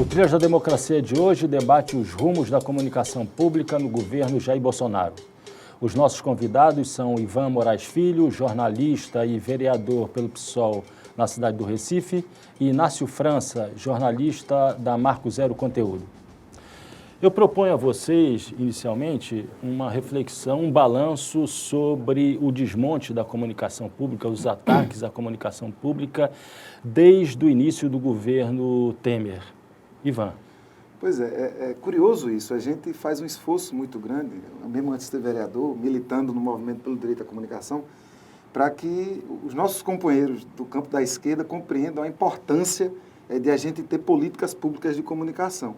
O Trilhas da Democracia de hoje debate os rumos da comunicação pública no governo Jair Bolsonaro. Os nossos convidados são Ivan Moraes Filho, jornalista e vereador pelo PSOL na cidade do Recife, e Inácio França, jornalista da Marco Zero Conteúdo. Eu proponho a vocês, inicialmente, uma reflexão, um balanço sobre o desmonte da comunicação pública, os ataques à comunicação pública desde o início do governo Temer. Ivan. Pois é curioso isso. A gente faz um esforço muito grande, mesmo antes de ser vereador, militando no movimento pelo direito à comunicação, para que os nossos companheiros do campo da esquerda compreendam a importância de a gente ter políticas públicas de comunicação.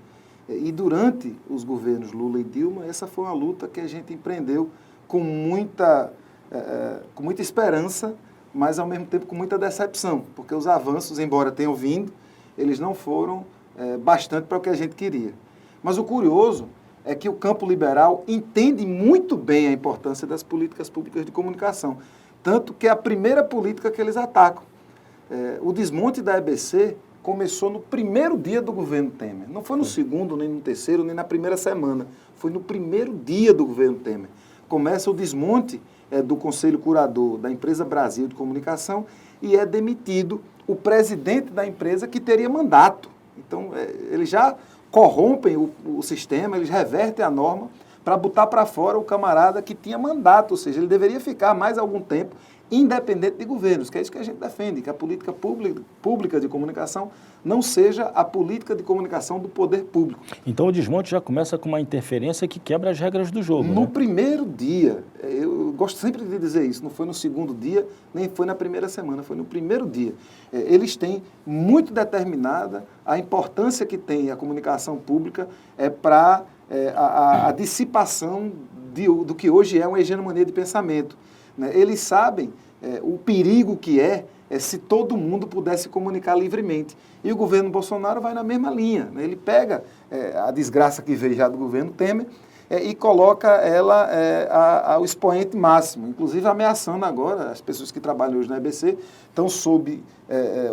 E durante os governos Lula e Dilma, essa foi uma luta que a gente empreendeu com muita esperança, mas ao mesmo tempo com muita decepção, porque os avanços, embora tenham vindo, eles não foram bastante para o que a gente queria. Mas o curioso é que o campo liberal entende muito bem a importância das políticas públicas de comunicação, tanto que é a primeira política que eles atacam. O desmonte da EBC começou no primeiro dia do governo Temer. Não foi no segundo, nem no terceiro, nem na primeira semana. Foi no primeiro dia do governo Temer. Começa o desmonte do Conselho Curador da Empresa Brasil de Comunicação e é demitido o presidente da empresa que teria mandato. Então, eles já corrompem o sistema, eles revertem a norma para botar para fora o camarada que tinha mandato, ou seja, ele deveria ficar mais algum tempo independente de governos, que é isso que a gente defende, que a política pública de comunicação não seja a política de comunicação do poder público. Então o desmonte já começa com uma interferência que quebra as regras do jogo, No né? primeiro dia, eu gosto sempre de dizer isso, não foi no segundo dia, nem foi na primeira semana, foi no primeiro dia. Eles têm muito determinada a importância que tem a comunicação pública para a dissipação do que hoje é uma hegemonia de pensamento. Eles sabem o perigo que é se todo mundo pudesse comunicar livremente. E o governo Bolsonaro vai na mesma linha. Ele pega a desgraça que veio já do governo Temer e coloca ela ao expoente máximo, inclusive ameaçando agora, as pessoas que trabalham hoje na EBC estão sob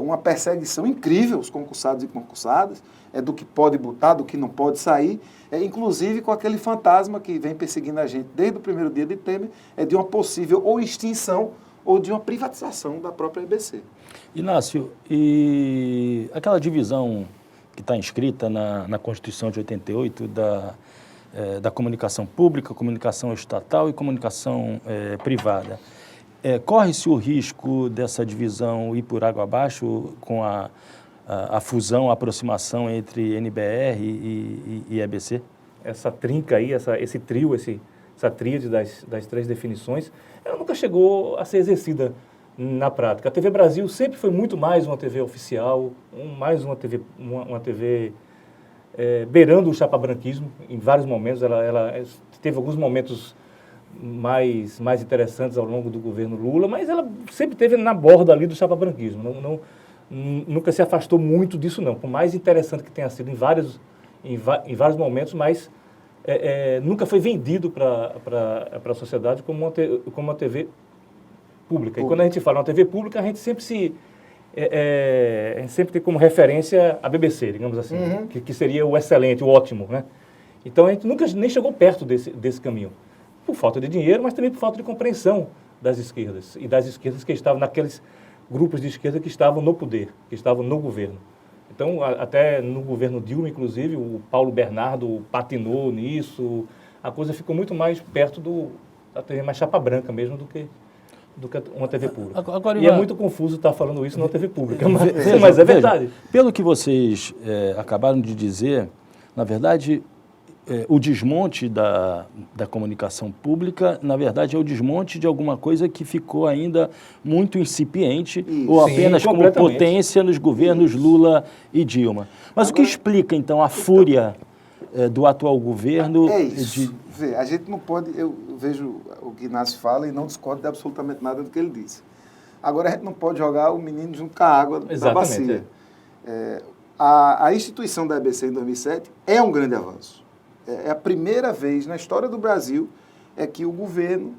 uma perseguição incrível, os concursados e concursadas, do que pode botar, do que não pode sair, inclusive com aquele fantasma que vem perseguindo a gente desde o primeiro dia de Temer, de uma possível ou extinção ou de uma privatização da própria EBC. Inácio, e aquela divisão que está inscrita na Constituição de 88 da comunicação pública, comunicação estatal e comunicação privada, corre-se o risco dessa divisão ir por água abaixo com a fusão, a aproximação entre NBR e EBC? Essa trinca aí, esse trio, essa tríade das três definições, ela nunca chegou a ser exercida na prática. A TV Brasil sempre foi muito mais uma TV oficial, mais uma TV beirando o chapabranquismo em vários momentos. Ela teve alguns momentos mais interessantes ao longo do governo Lula, mas ela sempre esteve na borda ali do chapabranquismo. Nunca se afastou muito disso, não. Por mais interessante que tenha sido em vários momentos, mas nunca foi vendido para a sociedade como uma TV pública. E quando a gente fala uma TV pública, a gente sempre tem como referência a BBC, digamos assim, que seria o excelente, o ótimo, né? Então a gente nunca nem chegou perto desse caminho, por falta de dinheiro, mas também por falta de compreensão das esquerdas, e das esquerdas que estavam naqueles grupos de esquerda que estavam no poder, que estavam no governo. Então, até no governo Dilma, inclusive, o Paulo Bernardo patinou nisso, a coisa ficou muito mais perto da TV mais chapa branca mesmo do que uma TV pública. Agora, e é muito confuso estar falando isso numa TV pública, mas é verdade. Veja, pelo que vocês acabaram de dizer, na verdade, o desmonte da comunicação pública, na verdade, é o desmonte de alguma coisa que ficou ainda muito incipiente ou apenas como potência nos governos Lula e Dilma. Mas agora, o que explica, então, a fúria do atual governo? É isso. A gente não pode... Eu vejo o que Inácio fala e não discordo de absolutamente nada do que ele disse. Agora, a gente não pode jogar o menino junto com a água da bacia. A instituição da EBC em 2007 é um grande avanço. É a primeira vez na história do Brasil que o governo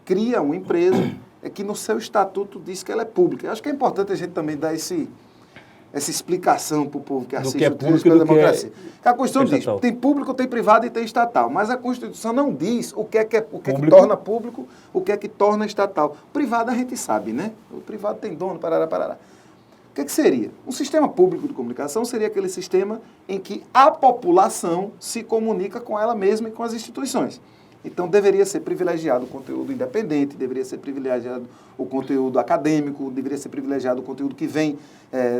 cria uma empresa que no seu estatuto diz que ela é pública. Eu acho que é importante a gente também dar essa explicação para o povo que assiste que é o público trecho da e do que é democracia. A Constituição diz, estatal. tem público, tem privado e tem estatal, mas a Constituição não diz o que é que Público. torna público, o que é que torna estatal. O privado a gente sabe, né? O privado tem dono, parará. O que seria? Um sistema público de comunicação seria aquele sistema em que a população se comunica com ela mesma e com as instituições. Então, deveria ser privilegiado o conteúdo independente, deveria ser privilegiado o conteúdo acadêmico, deveria ser privilegiado o conteúdo que vem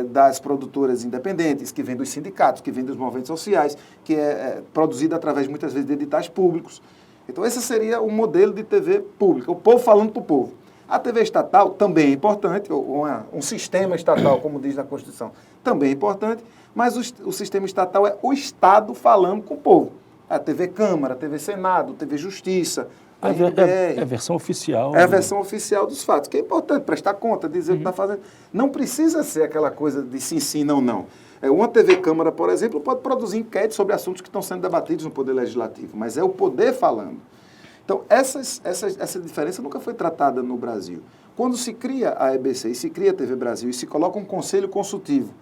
das produtoras independentes, que vem dos sindicatos, que vem dos movimentos sociais, que é produzido através, muitas vezes, de editais públicos. Então, esse seria o modelo de TV pública, o povo falando para o povo. A TV estatal também é importante, um sistema estatal, como diz na Constituição, também é importante, mas o sistema estatal é o Estado falando com o povo. A TV Câmara, a TV Senado, a TV Justiça, a É a versão oficial. é a versão oficial dos fatos, que é importante, prestar conta, dizer o que está fazendo. Não precisa ser aquela coisa de sim, não. Uma TV Câmara, por exemplo, pode produzir enquete sobre assuntos que estão sendo debatidos no Poder Legislativo, mas é o poder falando. Então, essa diferença nunca foi tratada no Brasil. Quando se cria a EBC e se cria a TV Brasil e se coloca um conselho consultivo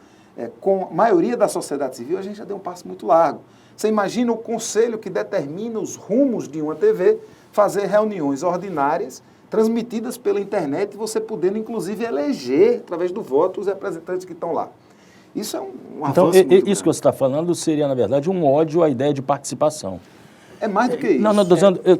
com a maioria da sociedade civil, a gente já deu um passo muito largo. Você imagina o conselho que determina os rumos de uma TV fazer reuniões ordinárias, transmitidas pela internet, e você podendo, inclusive, eleger, através do voto, os representantes que estão lá. Isso é um avanço Então, muito isso grande. que você está falando seria, na verdade, um ódio à ideia de participação. É mais do que isso. Não,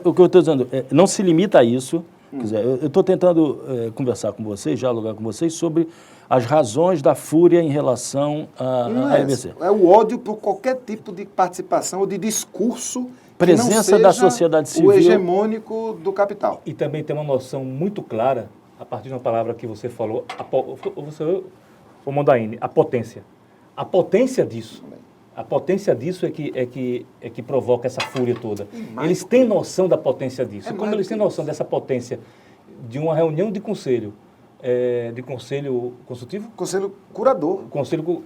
o que eu estou dizendo, não se limita a isso. Quer dizer, eu estou tentando conversar com vocês, dialogar com vocês sobre as razões da fúria em relação à EBC. É o ódio por qualquer tipo de participação ou de discurso Presença que não seja da sociedade civil. o hegemônico do capital. E também tem uma noção muito clara, a partir de uma palavra que você falou, o Mondaini, a potência. A potência disso. A potência disso é que provoca essa fúria toda. Eles têm noção da potência disso. E como eles têm noção dessa potência de uma reunião de conselho consultivo? Conselho curador. Conselho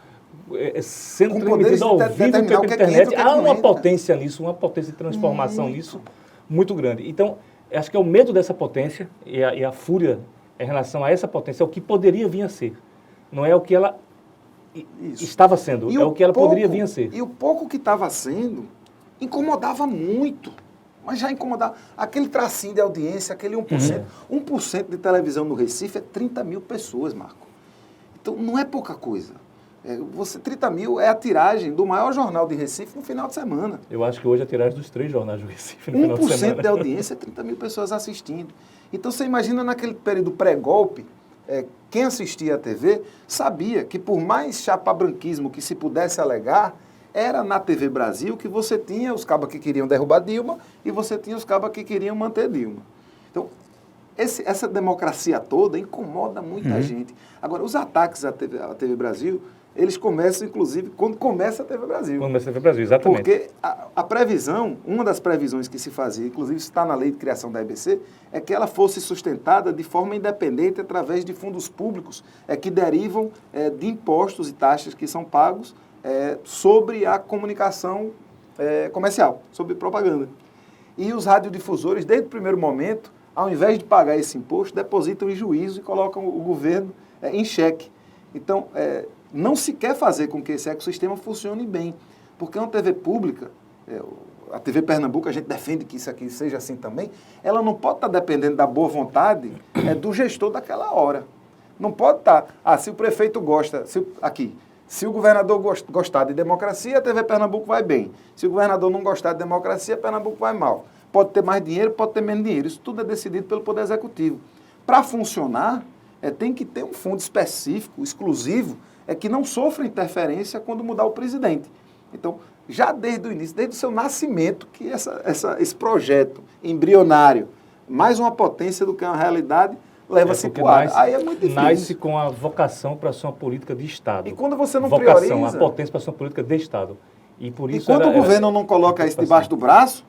sendo Com transmitido ao poderes de vivo determinar pela o que é que internet. entra, o que é que Há não uma entra. potência nisso, uma potência de transformação nisso muito grande. Então, acho que é o medo dessa potência e a fúria em relação a essa potência, é o que poderia vir a ser. Não é o que ela estava sendo, é o que ela poderia vir a ser. E o pouco que estava sendo incomodava muito. Mas já incomodava. Aquele tracinho de audiência, aquele 1%. 1% de televisão no Recife é 30 mil pessoas, Marco. Então, não é pouca coisa. 30 mil é a tiragem do maior jornal de Recife no final de semana. Eu acho que hoje é a tiragem dos 3 jornais do Recife no final de semana. 1% de audiência é 30 mil pessoas assistindo. Então, você imagina naquele período pré-golpe, quem assistia à TV sabia que por mais chapa-branquismo que se pudesse alegar, era na TV Brasil que você tinha os cabas que queriam derrubar Dilma e você tinha os cabas que queriam manter Dilma. Então, essa democracia toda incomoda muita gente. Agora, os ataques à TV Brasil, eles começam, inclusive, quando começa a TV Brasil. Quando começa a TV Brasil, exatamente. Porque a previsão, uma das previsões que se fazia, inclusive está na lei de criação da EBC, é que ela fosse sustentada de forma independente através de fundos públicos que derivam de impostos e taxas que são pagos sobre a comunicação comercial, sobre propaganda. E os radiodifusores, desde o primeiro momento, ao invés de pagar esse imposto, depositam em juízo e colocam o governo em xeque. Então, não se quer fazer com que esse ecossistema funcione bem, porque uma TV pública, a TV Pernambuco, a gente defende que isso aqui seja assim também, ela não pode estar dependendo da boa vontade do gestor daquela hora. Não pode estar, se o prefeito gosta, se o governador gostar de democracia, a TV Pernambuco vai bem. Se o governador não gostar de democracia, Pernambuco vai mal. Pode ter mais dinheiro, pode ter menos dinheiro. Isso tudo é decidido pelo Poder Executivo. Para funcionar, tem que ter um fundo específico, exclusivo, que não sofra interferência quando mudar o presidente. Então, já desde o início, desde o seu nascimento, que esse projeto embrionário, mais uma potência do que uma realidade, leva-se para o ar. Aí é muito difícil. Nasce com a vocação para ser uma política de Estado. E quando você não prioriza... prioriza... a potência para ser uma política de Estado. E por isso quando o governo não coloca isso debaixo do braço,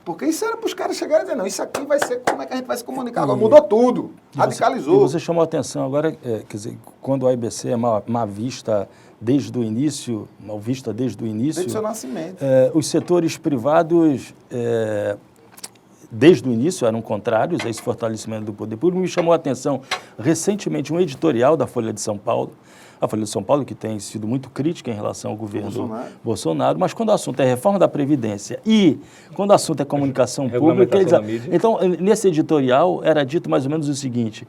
porque isso era para os caras chegarem e dizer, não, isso aqui vai ser como é que a gente vai se comunicar. Agora mudou tudo, radicalizou. E você chamou a atenção agora, quer dizer, quando a EBC é má vista desde o início, mal vista desde o início... Desde o seu nascimento. Os setores privados desde o início eram contrários a esse fortalecimento do poder público. Me chamou a atenção recentemente um editorial da Folha de São Paulo, a Folha de São Paulo, que tem sido muito crítica em relação ao governo Bolsonaro, mas quando o assunto é reforma da Previdência e quando o assunto é comunicação pública... Então, nesse editorial era dito mais ou menos o seguinte,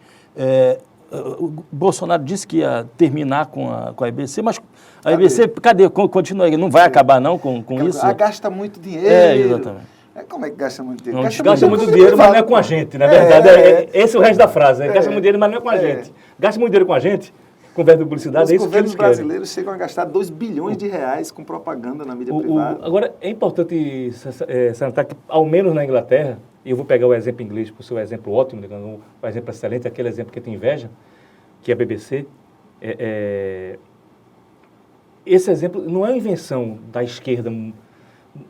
o Bolsonaro disse que ia terminar com a EBC, mas a EBC, cadê? Continua aí, não vai acabar não com isso? Gasta muito dinheiro. Exatamente. Como é que gasta muito dinheiro? Gasta muito dinheiro, mas não é com a gente, na verdade. Esse é o resto da frase. Gasta muito dinheiro, mas não é com a gente. Gasta muito dinheiro com a gente, com verba de publicidade, é isso que eles querem. Os governos brasileiros chegam a gastar 2 bilhões de reais com propaganda na mídia privada. Agora, é importante salientar que, ao menos na Inglaterra, e eu vou pegar o exemplo inglês, por ser um exemplo ótimo, o exemplo excelente, aquele exemplo que tem inveja, que é a BBC. Esse exemplo não é uma invenção da esquerda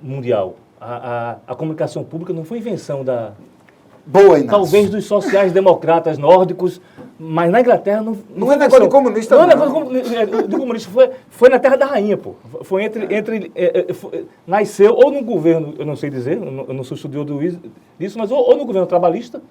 mundial. A comunicação pública não foi invenção da... Boa, Inácio. Talvez dos sociais-democratas nórdicos, mas na Inglaterra não é negócio de comunista, não. Não é negócio de comunista, foi na terra da rainha, pô. Foi nasceu ou no governo, eu não sei dizer, eu não sou estudioso disso, mas ou no governo trabalhista,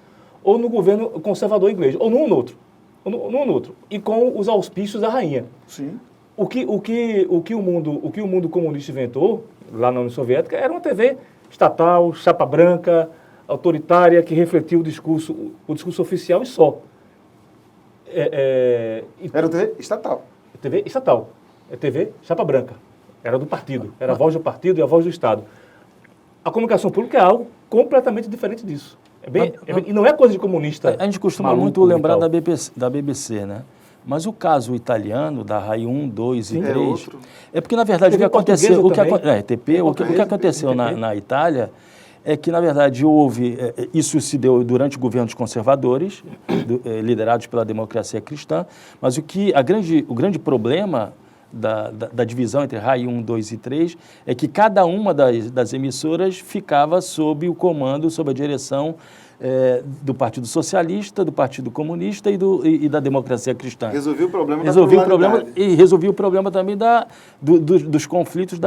ou no governo conservador inglês, ou num ou no outro. Num ou no outro. E com os auspícios da rainha. Sim. O que o mundo comunista inventou, lá na União Soviética, era uma TV estatal, chapa branca, autoritária, que refletia o discurso oficial e só. Era TV estatal. TV estatal. É TV chapa branca. Era do partido. Era a voz do partido e a voz do Estado. A comunicação pública é algo completamente diferente disso. E não é coisa de comunista. A gente costuma muito lembrar da BBC, né? Mas o caso italiano, da RAI 1, 2 e 3, é porque, na verdade, o que aconteceu... O que aconteceu na Itália é que, na verdade, isso se deu durante governos conservadores, liderados pela democracia cristã, mas o grande problema da divisão entre RAI 1, 2 e 3 é que cada uma das emissoras ficava sob o comando, sob a direção do Partido Socialista, do Partido Comunista e da democracia cristã. Resolveu o problema resolveu o problema também dos conflitos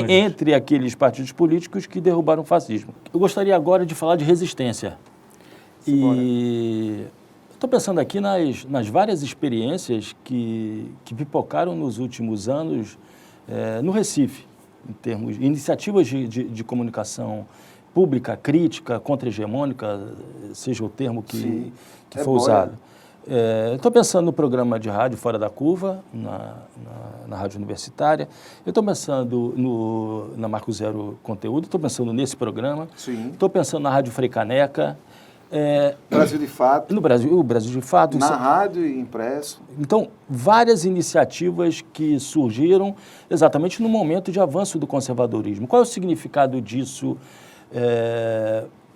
entre aqueles partidos políticos que derrubaram o fascismo. Eu gostaria agora de falar de resistência. Estou pensando aqui nas várias experiências que pipocaram nos últimos anos no Recife, em termos de iniciativas de comunicação pública, crítica, contra-hegemônica, seja o termo que for usado. Estou pensando no programa de rádio Fora da Curva, na rádio universitária. Eu estou pensando na Marco Zero Conteúdo, estou pensando nesse programa. Estou pensando na Rádio Freicaneca. Brasil de Fato. O Brasil de Fato. Na rádio e impresso. Então, várias iniciativas que surgiram exatamente no momento de avanço do conservadorismo. Qual é o significado disso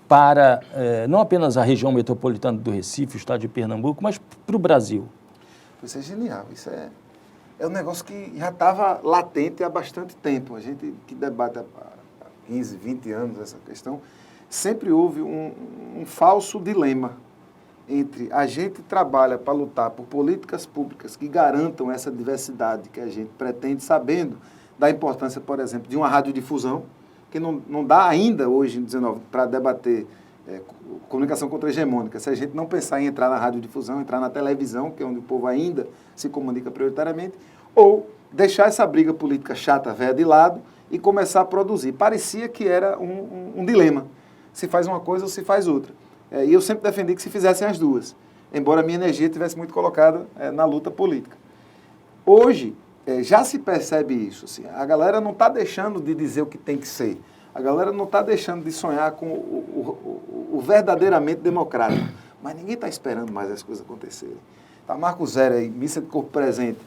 para não apenas a região metropolitana do Recife, o estado de Pernambuco, mas para o Brasil? Isso é genial. Isso é um negócio que já estava latente há bastante tempo. A gente que debate há 15, 20 anos essa questão, sempre houve um falso dilema entre a gente trabalha para lutar por políticas públicas que garantam essa diversidade que a gente pretende, sabendo da importância, por exemplo, de uma radiodifusão, que não dá ainda hoje, em 19, para debater comunicação contra-hegemônica, se a gente não pensar em entrar na radiodifusão, entrar na televisão, que é onde o povo ainda se comunica prioritariamente, ou deixar essa briga política chata, velha, de lado e começar a produzir. Parecia que era um dilema. Se faz uma coisa ou se faz outra. E eu sempre defendi que se fizessem as duas, embora a minha energia estivesse muito colocada na luta política. Hoje, já se percebe isso. Assim, a galera não está deixando de dizer o que tem que ser. A galera não está deixando de sonhar com o verdadeiramente democrático. Mas ninguém está esperando mais as coisas acontecerem. Tá, Marco Zero aí, missa de corpo presente.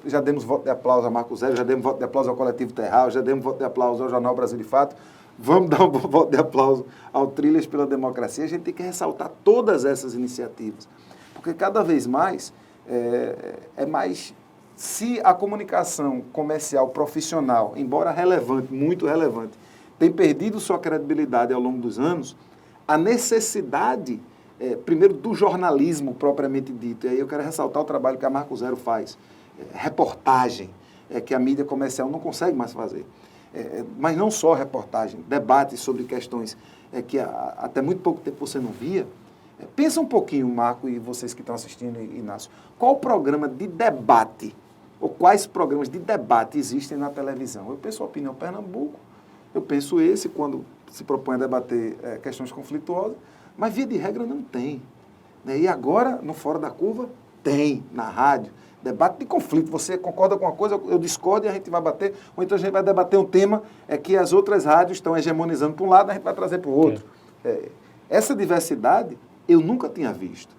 Já demos voto de aplauso a Marco Zero, já demos voto de aplauso ao Coletivo Terral, já demos voto de aplauso ao Jornal Brasil de Fato. Vamos dar um voto de aplauso ao Trilhas pela Democracia. A gente tem que ressaltar todas essas iniciativas. Porque cada vez mais mais... Se a comunicação comercial profissional, embora relevante, muito relevante, tem perdido sua credibilidade ao longo dos anos, a necessidade, primeiro, do jornalismo propriamente dito, e aí eu quero ressaltar o trabalho que a Marco Zero faz, reportagem, que a mídia comercial não consegue mais fazer. mas não só reportagem, debates sobre questões que até muito pouco tempo você não via. Pensa um pouquinho, Marco, e vocês que estão assistindo, Inácio, qual programa de debate, ou quais programas de debate existem na televisão? Eu penso a Opinião Pernambuco, eu penso esse, quando se propõe a debater questões conflituosas, mas via de regra não tem. Né? E agora, no Fora da Curva, tem, na rádio, debate de conflito. Você concorda com uma coisa, eu discordo e a gente vai bater, ou então a gente vai debater um tema que as outras rádios estão hegemonizando para um lado, a gente vai trazer para o outro. Essa diversidade eu nunca tinha visto.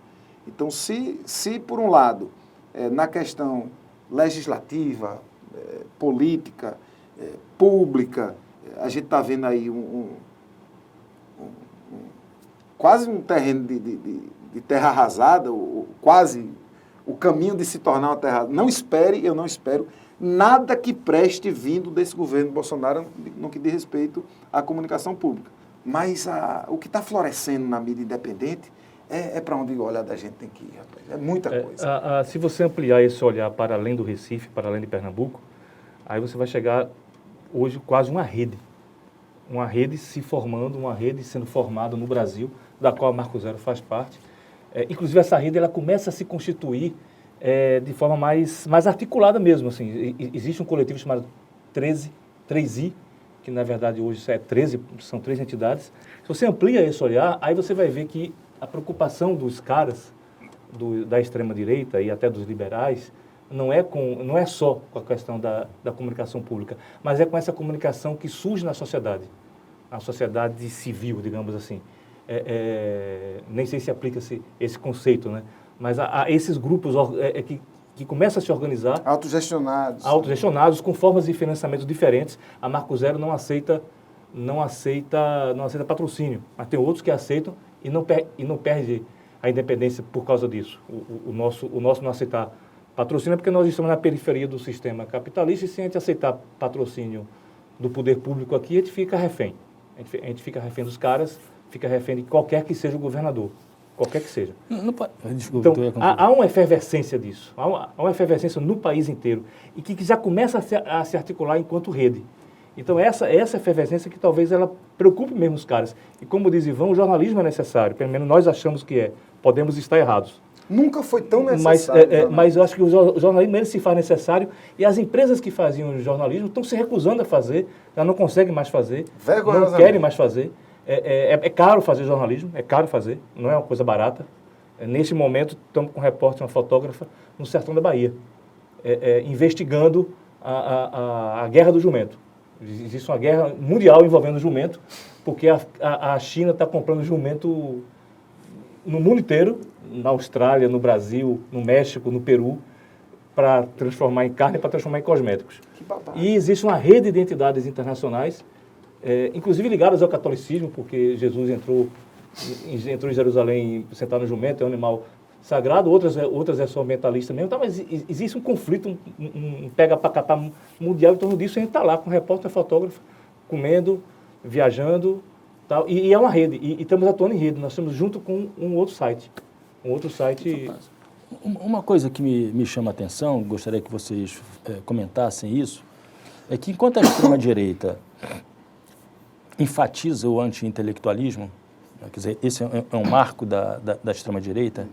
Então, se por um lado, na questão legislativa, política, pública, a gente está vendo aí quase um terreno de terra arrasada, quase o caminho de se tornar uma terra. Eu não espero nada que preste vindo desse governo Bolsonaro no que diz respeito à comunicação pública. Mas o que está florescendo na mídia independente é para onde o olhar da gente tem que ir, rapaz. É muita coisa. Se você ampliar esse olhar para além do Recife, para além de Pernambuco, aí você vai chegar hoje quase uma rede. Uma rede se formando, uma rede sendo formada no Brasil, da qual a Marco Zero faz parte. Inclusive, essa rede ela começa a se constituir de forma mais articulada mesmo. Assim. Existe um coletivo chamado 3i, que na verdade hoje são 13 entidades. Se você amplia esse olhar, aí você vai ver que a preocupação dos caras da extrema-direita e até dos liberais não é só com a questão da comunicação pública, mas é com essa comunicação que surge na sociedade, a sociedade civil, digamos assim. Nem sei se aplica esse conceito, né? Mas há esses grupos que começam a se organizar. Autogestionados, com formas de financiamento diferentes. A Marco Zero não aceita patrocínio, mas tem outros que aceitam e não perde a independência por causa disso. O nosso não aceitar patrocínio é porque nós estamos na periferia do sistema capitalista e se a gente aceitar patrocínio do poder público aqui, a gente fica refém. A gente fica refém dos caras, fica refém de qualquer que seja o governador, qualquer que seja. Desculpa, então, há uma efervescência disso, há uma efervescência no país inteiro e que já começa a se articular enquanto rede. Então, essa efervescência que talvez ela preocupe mesmo os caras. E como diz Ivan, o jornalismo é necessário, pelo menos nós achamos que é. Podemos estar errados. Nunca foi tão necessário. Mas eu acho que o jornalismo ele se faz necessário e as empresas que faziam jornalismo estão se recusando a fazer, já não conseguem mais fazer, não querem mais fazer. É caro fazer jornalismo, é caro fazer, não é uma coisa barata. Neste momento, estamos com um repórter, uma fotógrafa, no sertão da Bahia, investigando a guerra do jumento. Existe uma guerra mundial envolvendo o jumento, porque a China está comprando jumento no mundo inteiro, na Austrália, no Brasil, no México, no Peru, para transformar em carne, para transformar em cosméticos. E existe uma rede de entidades internacionais, inclusive ligadas ao catolicismo, porque Jesus entrou em Jerusalém sentado no jumento, é um animal sagrado, outras é só ambientalista mesmo, tá, mas existe um conflito, um pega-para-capar mundial em torno disso, e a gente está lá com repórter, fotógrafo, comendo, viajando, tal, e é uma rede, e estamos atuando em rede, nós estamos junto com um outro site. Uma coisa que me chama a atenção, gostaria que vocês comentassem isso, é que enquanto a extrema-direita enfatiza o anti-intelectualismo, quer dizer, esse é um marco da extrema-direita,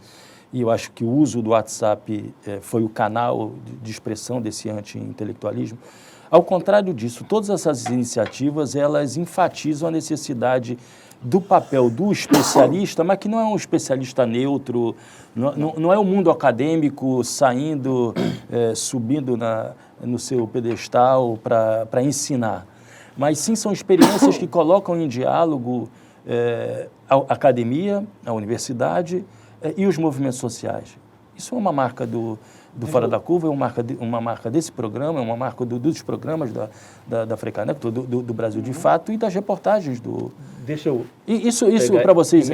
e eu acho que o uso do WhatsApp foi o canal de expressão desse anti-intelectualismo. Ao contrário disso, todas essas iniciativas, elas enfatizam a necessidade do papel do especialista, mas que não é um especialista neutro, não é o mundo acadêmico saindo, subindo no seu pedestal para ensinar, mas sim são experiências que colocam em diálogo a academia, a universidade e os movimentos sociais. Isso é uma marca do Fora da Curva, é uma marca desse programa, é uma marca dos programas da Frecaneco, do Brasil de Fato e das reportagens do... Deixa eu... Isso para vocês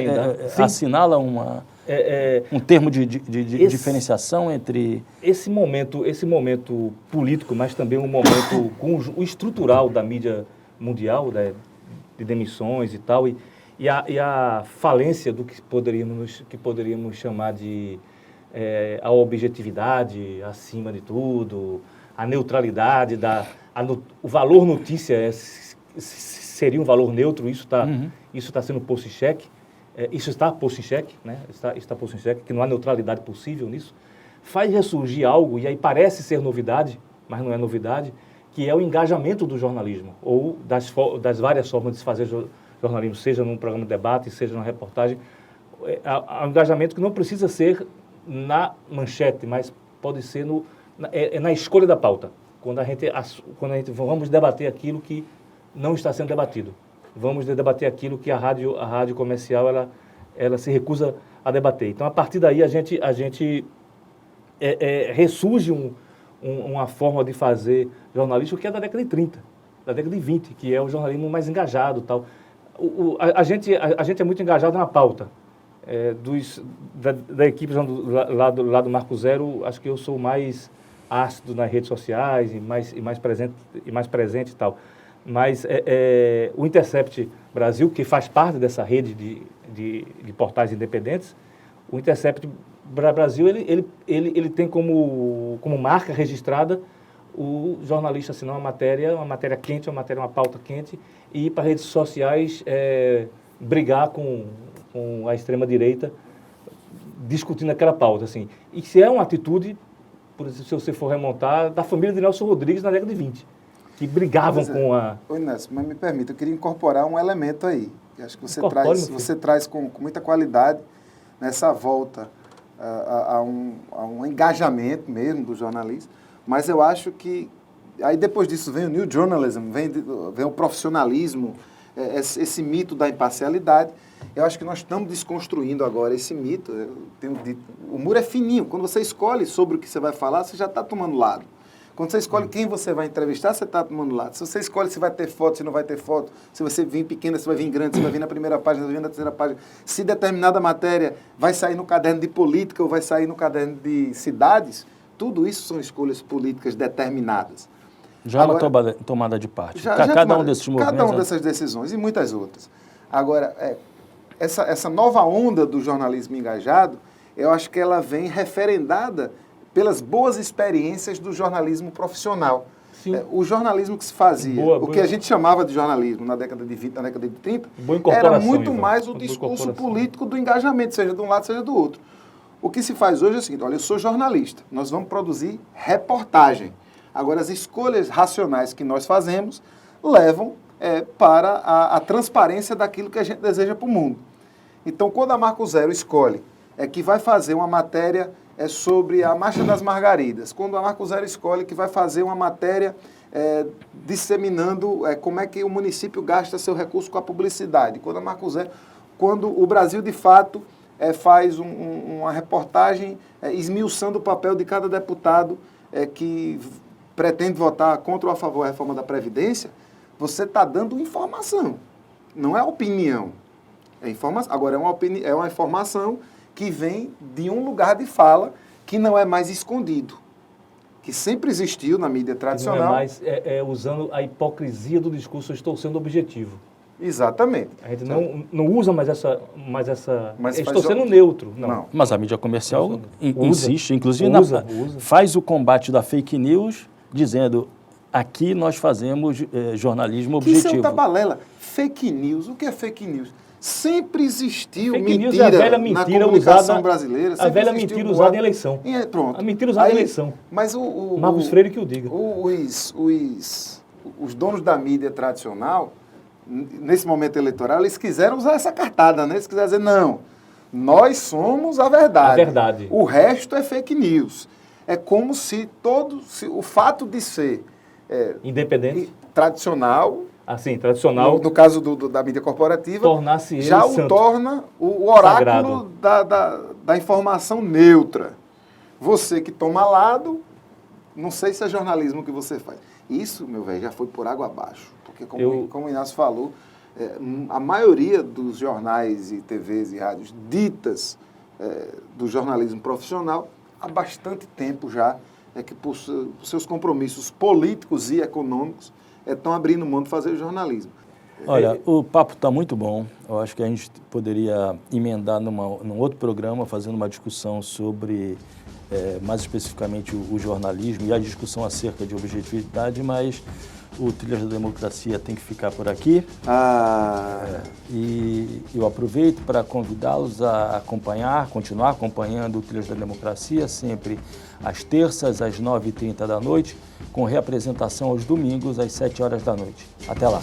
assinala um termo de diferenciação entre... Esse momento político, mas também um momento com o estrutural da mídia mundial, de demissões e tal, e a falência do que poderíamos chamar de a objetividade acima de tudo, a neutralidade, o valor notícia seria um valor neutro, isso está sendo posto em xeque, isso está posto em xeque, né? Está posto em xeque, que não há neutralidade possível nisso. Faz ressurgir algo, e aí parece ser novidade, mas não é novidade, que é o engajamento do jornalismo, ou das várias formas de se fazer jornalismo, seja num programa de debate, seja numa reportagem. Há um engajamento que não precisa ser na manchete, mas pode ser na escolha da pauta. Quando a gente vamos debater aquilo que não está sendo debatido. Vamos debater aquilo que a rádio comercial ela se recusa a debater. Então, a partir daí, a gente ressurge uma forma de fazer jornalismo que é da década de 30, da década de 20, que é o jornalismo mais engajado. Tal. A gente é muito engajado na pauta. Da equipe lá do Marco Zero, acho que eu sou mais ácido nas redes sociais e mais presente e tal. Mas o Intercept Brasil, que faz parte dessa rede de portais independentes, o Intercept Brasil ele tem como marca registrada o jornalista assinar uma matéria quente, uma pauta quente, e ir para redes sociais brigar com a extrema-direita, discutindo aquela pauta. Assim. E se é uma atitude, por exemplo, se você for remontar, da família de Nelson Rodrigues na década de 20, que brigavam com a... Oi, Nelson, mas me permita, eu queria incorporar um elemento aí, que acho que você traz com muita qualidade nessa volta a um engajamento mesmo do jornalismo, mas eu acho que aí depois disso vem o new journalism, vem o profissionalismo, esse mito da imparcialidade. Eu acho que nós estamos desconstruindo agora esse mito. Eu tenho dito, o muro é fininho. Quando você escolhe sobre o que você vai falar, você já está tomando lado. Quando você escolhe quem você vai entrevistar, você está tomando lado. Se você escolhe se vai ter foto, se não vai ter foto, se você vir pequena, se vai vir grande, se vai vir na primeira página, se vai vir na terceira página, se determinada matéria vai sair no caderno de política ou vai sair no caderno de cidades, tudo isso são escolhas políticas determinadas. Já agora, é uma tomada de parte. Cada um desses movimentos. Cada uma dessas decisões e muitas outras. Agora, essa nova onda do jornalismo engajado, eu acho que ela vem referendada pelas boas experiências do jornalismo profissional. O jornalismo que se fazia, o que a gente chamava de jornalismo na década de 20, na década de 30, era muito mais o discurso político do engajamento, seja de um lado, seja do outro. O que se faz hoje é o seguinte, olha, eu sou jornalista, nós vamos produzir reportagem. Agora, as escolhas racionais que nós fazemos levam para a transparência daquilo que a gente deseja para o mundo. Então, quando a Marco Zero escolhe que vai fazer uma matéria sobre a Marcha das Margaridas, quando a Marco Zero escolhe que vai fazer uma matéria disseminando como é que o município gasta seu recurso com a publicidade, quando o Brasil, de fato, faz uma reportagem esmiuçando o papel de cada deputado que pretende votar contra ou a favor da reforma da Previdência, você está dando informação, não é opinião. É informação. Agora, é uma informação que vem de um lugar de fala que não é mais escondido, que sempre existiu na mídia tradicional. Não é mais usando a hipocrisia do discurso, eu estou sendo objetivo. Exatamente. A gente não usa mais essa estou sendo neutro. Não. Mas a mídia comercial insiste, inclusive faz o combate da fake news, dizendo, aqui nós fazemos jornalismo objetivo. Isso é outra balela. Fake news, o que é fake news? Sempre existiu fake mentira, news é a velha mentira na comunicação usada, brasileira. A velha mentira usada em eleição. Pronto. A mentira usada em eleição. Mas Marcos Freire que o diga. Os donos da mídia tradicional, nesse momento eleitoral, eles quiseram usar essa cartada, né? Eles quiseram dizer, não, nós somos a verdade. A verdade. O resto é fake news. É como se o fato de ser independente, tradicional, assim, tradicional, no caso da mídia corporativa, tornasse já o santo, torna o oráculo da informação neutra. Você que toma lado, não sei se é jornalismo que você faz. Isso, meu velho, já foi por água abaixo. Porque, como o Inácio falou, a maioria dos jornais e TVs e rádios ditas do jornalismo profissional, há bastante tempo já, que por seus compromissos políticos e econômicos, estão abrindo mão de fazer jornalismo. Olha, o papo está muito bom. Eu acho que a gente poderia emendar num outro programa, fazendo uma discussão sobre mais especificamente o jornalismo e a discussão acerca de objetividade, mas o Trilhas da Democracia tem que ficar por aqui. E eu aproveito para convidá-los a continuar acompanhando o Trilhas da Democracia, sempre às terças, às 9h30 da noite, com reapresentação aos domingos, às 7 horas da noite. Até lá!